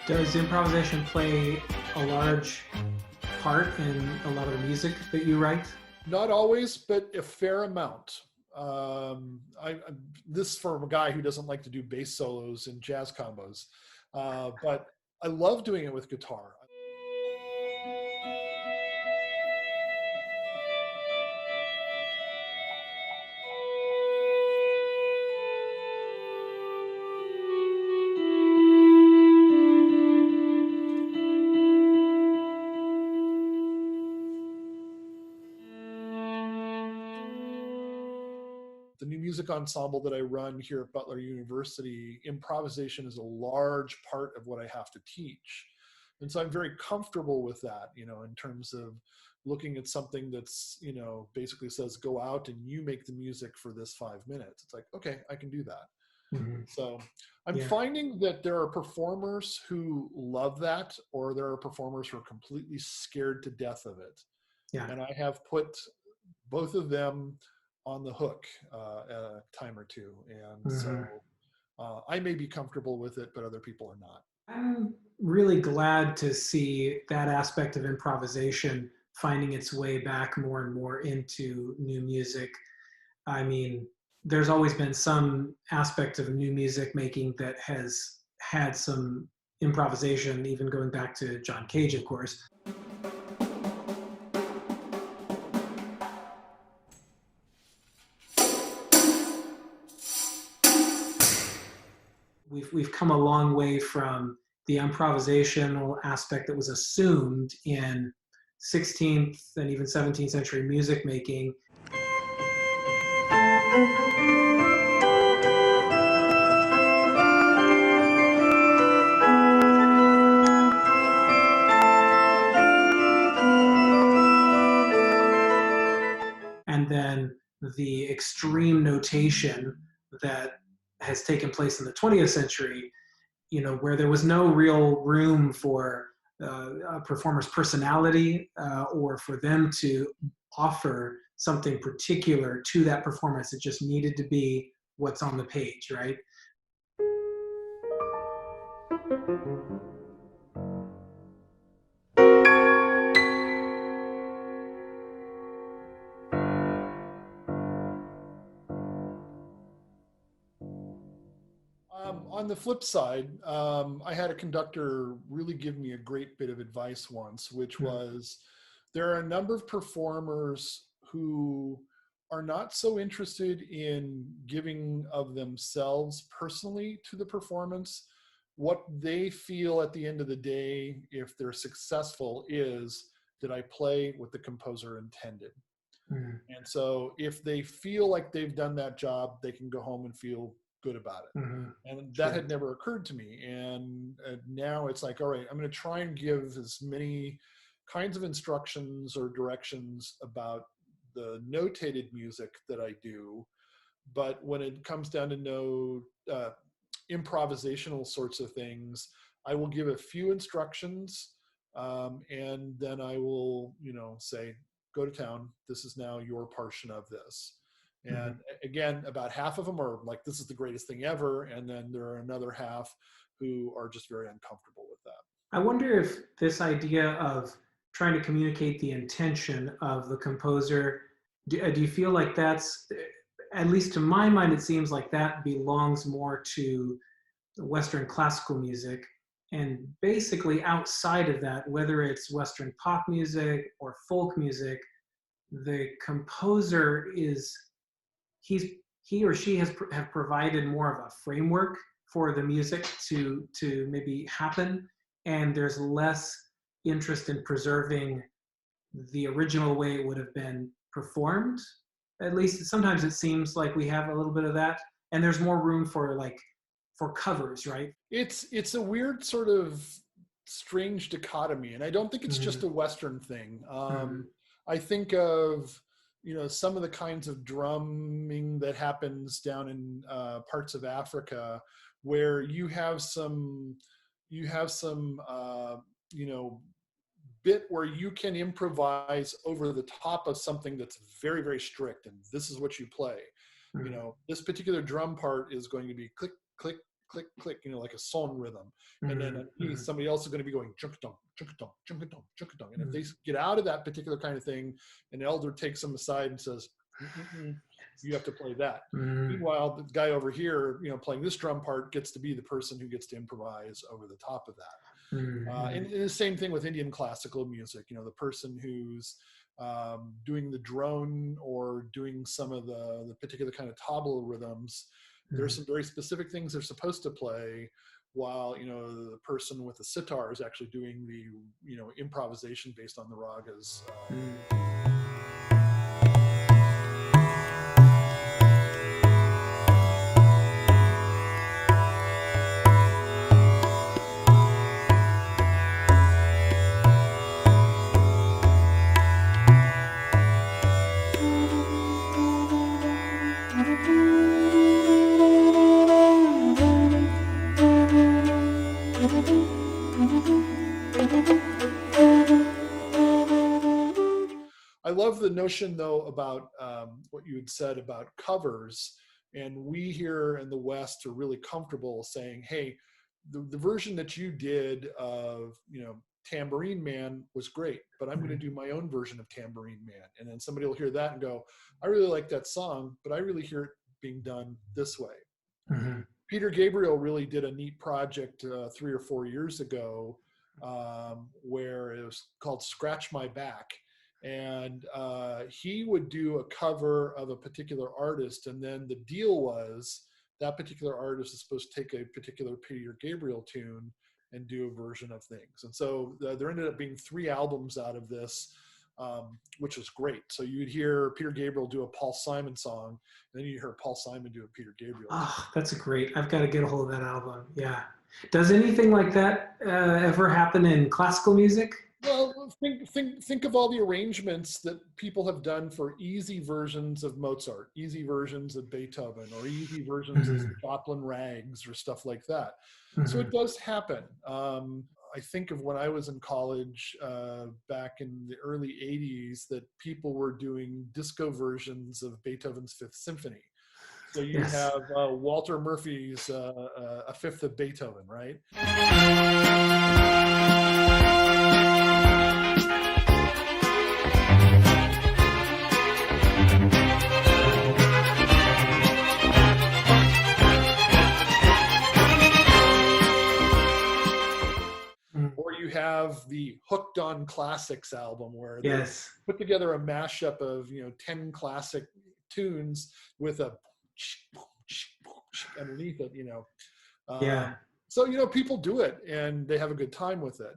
Does improvisation play a large part in a lot of the music that you write? Not always, but a fair amount. This from a guy who doesn't like to do bass solos and jazz combos, but I love doing it with guitar. The new music ensemble that I run here at Butler University, improvisation is a large part of what I have to teach. And so I'm very comfortable with that, in terms of looking at something that's, basically says, go out and you make the music for this 5 minutes. It's like, okay, I can do that. Mm-hmm. So I'm Yeah. finding that there are performers who love that, or there are performers who are completely scared to death of it. Yeah. And I have put both of them on the hook a time or two. And Mm-hmm. so I may be comfortable with it, but other people are not. I'm really glad to see that aspect of improvisation finding its way back more and more into new music. I mean, there's always been some aspect of new music making that has had some improvisation, even going back to John Cage, of course. We've come a long way from the improvisational aspect that was assumed in 16th and even 17th century music making. And then the extreme notation that has taken place in the 20th century, where there was no real room for a performer's personality or for them to offer something particular to that performance. It just needed to be what's on the page, right? On the flip side, I had a conductor really give me a great bit of advice once, which was there are a number of performers who are not so interested in giving of themselves personally to the performance. What they feel at the end of the day, if they're successful, is did I play what the composer intended? Mm. And so if they feel like they've done that job, they can go home and feel good about it. Mm-hmm. And that had never occurred to me. And now it's like, all right, I'm going to try and give as many kinds of instructions or directions about the notated music that I do. But when it comes down to improvisational sorts of things, I will give a few instructions, and then I will, say, go to town. This is now your portion of this. And again, about half of them are like, this is the greatest thing ever. And then there are another half who are just very uncomfortable with that. I wonder if this idea of trying to communicate the intention of the composer, do you feel like that's, at least to my mind, it seems like that belongs more to Western classical music. And basically outside of that, whether it's Western pop music or folk music, the composer is, he or she have provided more of a framework for the music to maybe happen, and there's less interest in preserving the original way it would have been performed. At least sometimes it seems like we have a little bit of that, and there's more room for covers, right? It's a weird sort of strange dichotomy, and I don't think it's just a Western thing. I think of some of the kinds of drumming that happens down in parts of Africa, where you have some bit where you can improvise over the top of something that's very, very strict, and this is what you play. This particular drum part is going to be click, click, click, click, like a song rhythm. And then somebody else is going to be going chunk-a-dong, chunk-a-dong, chunk-a-dong, chunk-a-dong. And if they get out of that particular kind of thing, an elder takes them aside and says, you have to play that. Meanwhile, the guy over here, playing this drum part gets to be the person who gets to improvise over the top of that. And the same thing with Indian classical music. The person who's doing the drone or doing some of the particular kind of tabla rhythms, there's some very specific things they're supposed to play, while the person with the sitar is actually doing the improvisation based on the ragas. I love the notion, though, about what you had said about covers. And we here in the West are really comfortable saying, hey, the version that you did of, Tambourine Man was great, but I'm going to do my own version of Tambourine Man. And then somebody will hear that and go, I really like that song, but I really hear it being done this way. Peter Gabriel really did a neat project 3 or 4 years ago where it was called Scratch My Back. And he would do a cover of a particular artist, and then the deal was that particular artist is supposed to take a particular Peter Gabriel tune and do a version of things. And so there ended up being 3 albums out of this, which was great. So you'd hear Peter Gabriel do a Paul Simon song, and then you hear Paul Simon do a Peter Gabriel song. Oh, that's great. I've got to get a hold of that album. Yeah. Does anything like that ever happen in classical music? Well, think of all the arrangements that people have done for easy versions of Mozart, easy versions of Beethoven, or easy versions of Joplin rags or stuff like that. So it does happen. I think of when I was in college back in the early 80s that people were doing disco versions of Beethoven's Fifth Symphony. So you have Walter Murphy's A Fifth of Beethoven, right? Or you have the Hooked on Classics album where they put together a mashup of 10 classic tunes with a underneath it, So people do it and they have a good time with it.